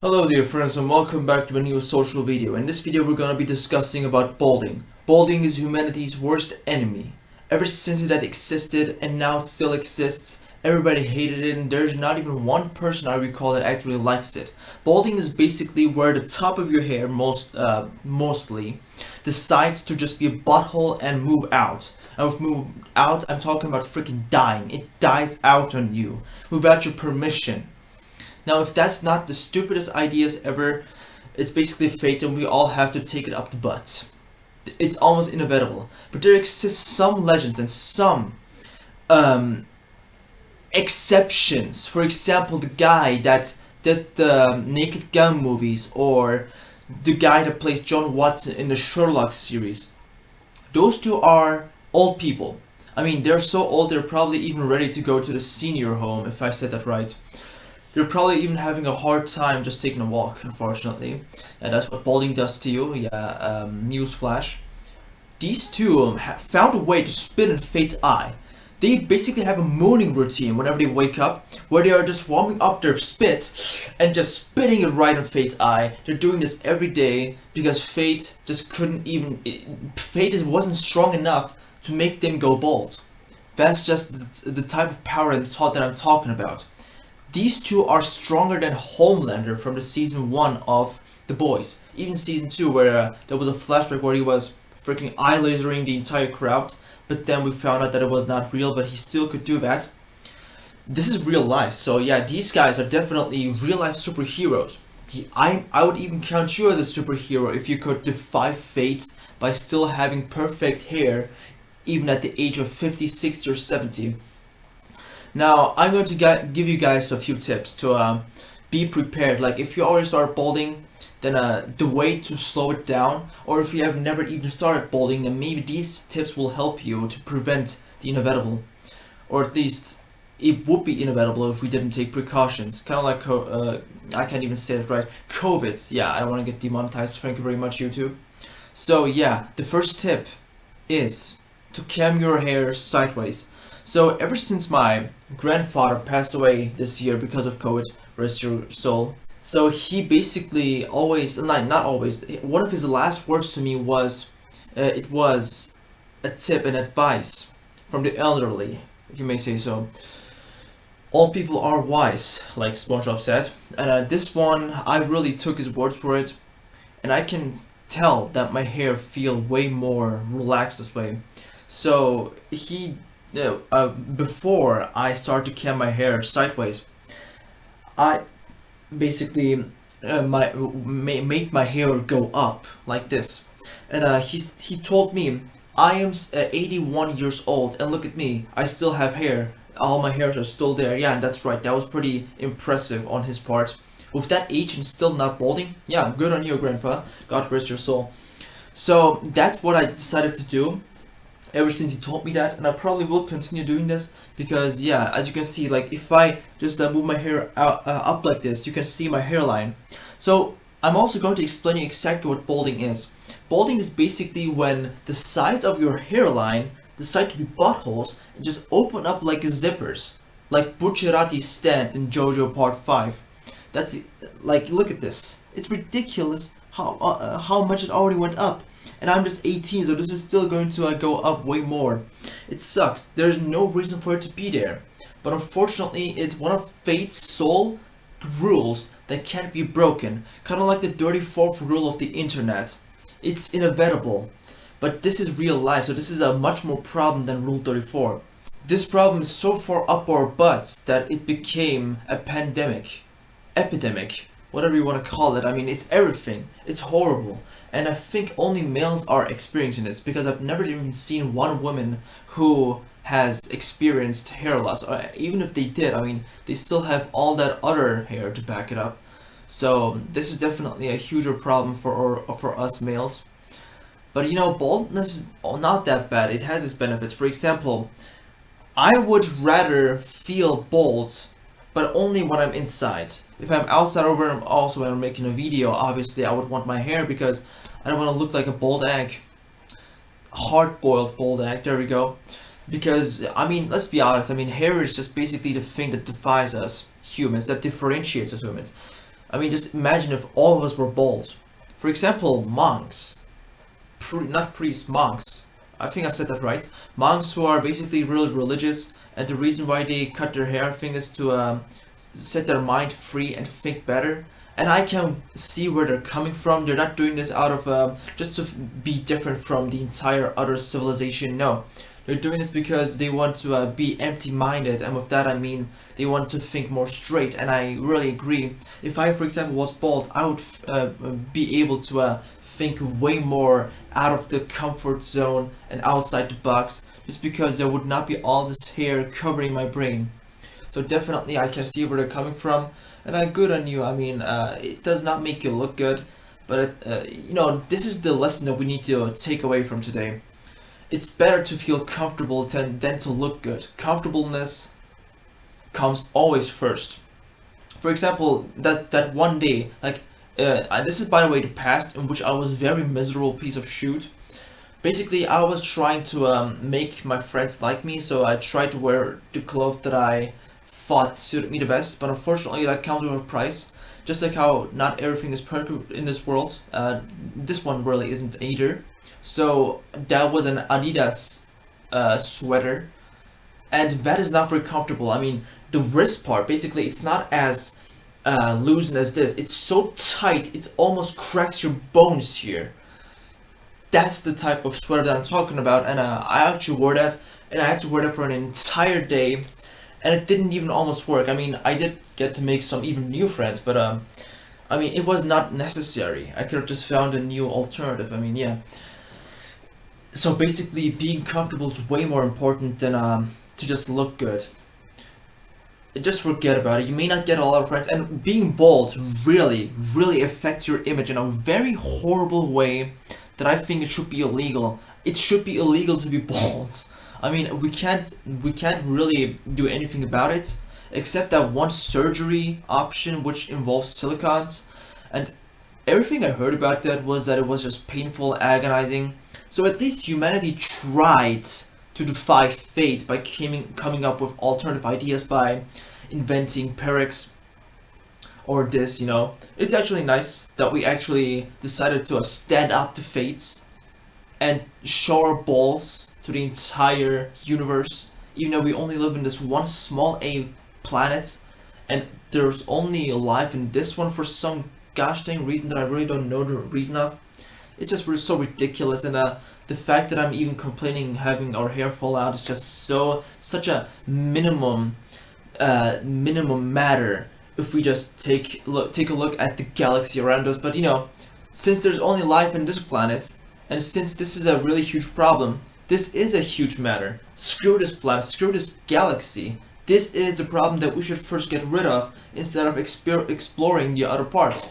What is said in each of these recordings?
Hello dear friends and welcome back to a new social video. In this video we're going to be discussing about balding. Balding is humanity's worst enemy. Ever since it had existed and now it still exists, everybody hated it and there's not even one person I recall that actually likes it. Balding is basically where the top of your hair mostly decides to just be a butthole and move out. And with move out, I'm talking about freaking dying. It dies out on you without your permission. Now, if that's not the stupidest ideas ever, it's basically fate and we all have to take it up the butt. It's almost inevitable. But there exists some legends and some exceptions. For example, the guy that did the Naked Gun movies, or the guy that plays John Watson in the Sherlock series. Those two are old people. I mean, they're so old they're probably even ready to go to the senior home, if I said that right. They're probably even having a hard time just taking a walk, unfortunately. And that's what balding does to you. Yeah, newsflash. These two have found a way to spit in fate's eye. They basically have a morning routine whenever they wake up, where they are just warming up their spit and just spitting it right in fate's eye. They're doing this every day because fate just couldn't even... Fate wasn't strong enough to make them go bald. That's just the type of power and thought that I'm talking about. These two are stronger than Homelander from the season 1 of The Boys. Even season 2 where there was a flashback where he was freaking eye lasering the entire crowd. But then we found out that it was not real, but he still could do that. This is real life, so yeah, these guys are definitely real life superheroes. I would even count you as a superhero if you could defy fate by still having perfect hair even at the age of 50, 60 or 70. Now, I'm going to give you guys a few tips to be prepared. Like, if you already start balding, then the way to slow it down, or if you have never even started balding, then maybe these tips will help you to prevent the inevitable. Or at least, it would be inevitable if we didn't take precautions. Kind of like, I can't even say it right, COVIDs. Yeah, I don't want to get demonetized. Thank you very much, YouTube. So yeah, the first tip is to comb your hair sideways. So ever since my grandfather passed away this year because of COVID, rest your soul. So he basically always, not always, one of his last words to me was, it was a tip and advice from the elderly, if you may say so. All people are wise, like SpongeBob said. And this one, I really took his word for it. And I can tell that my hair feel way more relaxed this way. So before I start to comb my hair sideways, I basically make my hair go up like this. And he told me, I am 81 years old and look at me, I still have hair. All my hairs are still there. Yeah, and that's right. That was pretty impressive on his part. With that age and still not balding, yeah, good on you, Grandpa. God rest your soul. So that's what I decided to do ever since he told me that, and I probably will continue doing this because, yeah, as you can see, like, if I just move my hair up like this, you can see my hairline. So I'm also going to explain you exactly what balding is. Balding is basically when the sides of your hairline decide to be buttholes and just open up like zippers, like Bucciarati's stand in JoJo Part 5. That's like, look at this. It's ridiculous how much it already went up. And I'm just 18, so this is still going to go up way more. It sucks. There's no reason for it to be there. But unfortunately, it's one of fate's sole rules that can't be broken. Kind of like the 34th rule of the internet. It's inevitable. But this is real life, so this is a much more problem than Rule 34. This problem is so far up our butts that it became a pandemic. Epidemic. Whatever you want to call it. I mean, it's everything. It's horrible. And I think only males are experiencing this because I've never even seen one woman who has experienced hair loss. Or even if they did, I mean, they still have all that other hair to back it up. So this is definitely a huger problem for us males. But you know, baldness is not that bad. It has its benefits. For example, I would rather feel bald, but only when I'm inside. If I'm outside over and also when I'm making a video, obviously I would want my hair because I don't want to look like a bald egg. Hard-boiled bald egg, there we go. Because, I mean, let's be honest, I mean, hair is just basically the thing that defines us humans, that differentiates us humans. I mean, just imagine if all of us were bald. For example, monks, not priests, monks. I think I said that right. Monks who are basically really religious, and the reason why they cut their hair, I think, is to set their mind free and think better. And I can see where they're coming from. They're not doing this out of just to be different from the entire other civilization. No, they're doing this because they want to be empty-minded, and with that I mean they want to think more straight. And I really agree. If I, for example, was bald, I would be able to think way more out of the comfort zone and outside the box, just because there would not be all this hair covering my brain. So definitely I can see where they're coming from, and good on you. I mean, it does not make you look good, but this is the lesson that we need to take away from today. It's better to feel comfortable than to look good. Comfortableness comes always first. For example, that one day, like, this is, by the way, the past in which I was very miserable piece of shoot. Basically, I was trying to make my friends like me, so I tried to wear the clothes that I thought suited me the best, but unfortunately that comes with a price. Just like how not everything is perfect in this world, this one really isn't either. So that was an Adidas sweater, and that is not very comfortable. I mean, the wrist part, basically, it's not as loosened as this. It's so tight, it almost cracks your bones here. That's the type of sweater that I'm talking about, and I actually wore that, and I had to wear that for an entire day, and it didn't even almost work. I mean, I did get to make some even new friends, but I mean, it was not necessary. I could have just found a new alternative. I mean, yeah. So basically, being comfortable is way more important than to just look good. Just forget about it. You may not get a lot of friends, and being bald really, really affects your image in a very horrible way that I think it should be illegal. It should be illegal to be bald. I mean, we can't really do anything about it, except that one surgery option which involves silicons, and everything I heard about that was that it was just painful, agonizing. So at least humanity tried to defy fate by coming up with alternative ideas, by inventing Perex or this, It's actually nice that we actually decided to stand up to fates and show our balls to the entire universe, even though we only live in this one small A planet, and there's only life in this one for some gosh dang reason that I really don't know the reason of. It's just so ridiculous, and the fact that I'm even complaining having our hair fall out is just such a minimum matter if we just take a look at the galaxy around us. But since there's only life in this planet, and since this is a really huge problem, this is a huge matter. Screw this planet, screw this galaxy. This is the problem that we should first get rid of instead of exploring the other parts.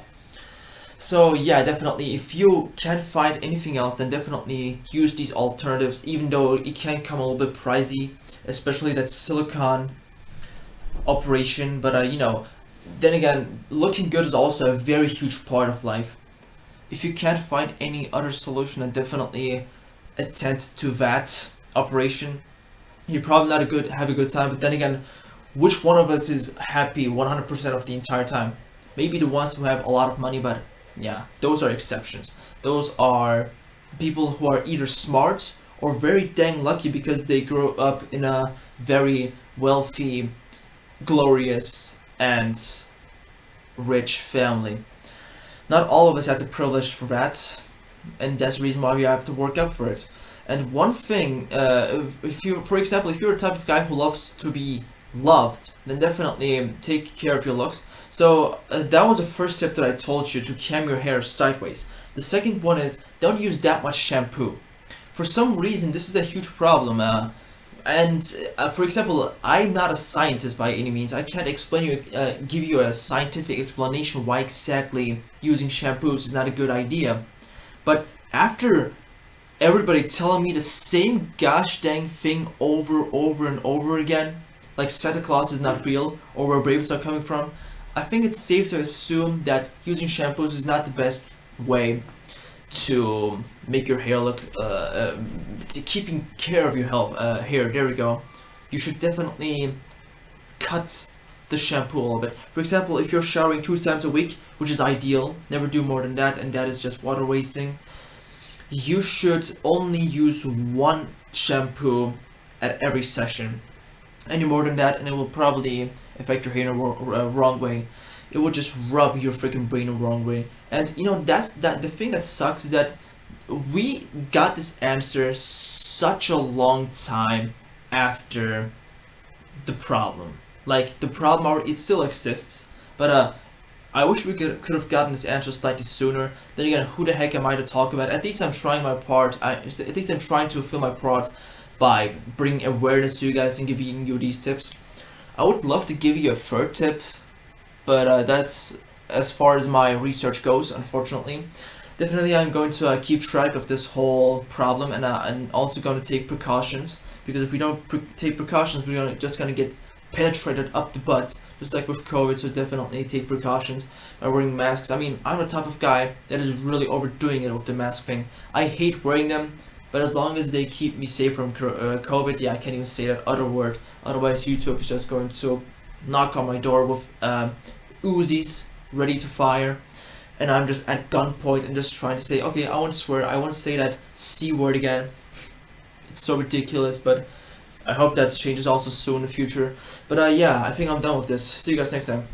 So yeah, definitely, if you can't find anything else, then definitely use these alternatives, even though it can come a little bit pricey, especially that silicone operation. But then again, looking good is also a very huge part of life. If you can't find any other solution, then definitely attend to that operation. You're probably not have a good time, but then again, which one of us is happy 100% of the entire time? Maybe the ones who have a lot of money, but yeah, those are exceptions. Those are people who are either smart or very dang lucky because they grew up in a very wealthy, glorious, and rich family. Not all of us have the privilege for that, and that's the reason why we have to work up for it. And one thing, if you're the type of guy who loves to be loved, then definitely take care of your looks. So that was the first tip that I told you, to cam your hair sideways. The second one is, don't use that much shampoo. For some reason, this is a huge problem. For example, I'm not a scientist by any means. I can't give you a scientific explanation why exactly using shampoos is not a good idea. But after everybody telling me the same gosh dang thing over and over again, like Santa Claus is not real or where babies are coming from, I think it's safe to assume that using shampoos is not the best way to make your hair look, to keeping care of your hair. There we go. You should definitely cut the shampoo a little bit. For example, if you're showering 2 times a week, which is ideal, never do more than that, and that is just water wasting. You should only use one shampoo at every session. Any more than that, and it will probably affect your hair in a wrong way. It will just rub your freaking brain the wrong way. And that's that. The thing that sucks is that we got this answer such a long time after the problem. Like the problem already, it still exists, but I wish we could have gotten this answer slightly sooner. Then again, who the heck am I to talk about? At least I'm trying my part. At least I'm trying to fulfill my part by bringing awareness to you guys and giving you these tips. I would love to give you a third tip, but that's as far as my research goes, unfortunately. Definitely, I'm going to keep track of this whole problem, and also going to take precautions, because if we don't take precautions, we're just gonna get penetrated up the butt, just like with COVID. So definitely take precautions by wearing masks. I mean, I'm the type of guy that is really overdoing it with the mask thing. I hate wearing them, but as long as they keep me safe from COVID, yeah, I can't even say that other word. Otherwise, YouTube is just going to knock on my door with Uzis ready to fire, and I'm just at gunpoint and just trying to say, okay, I won't swear, I won't say that C word again. It's so ridiculous, but I hope that changes also soon in the future. But yeah, I think I'm done with this. See you guys next time.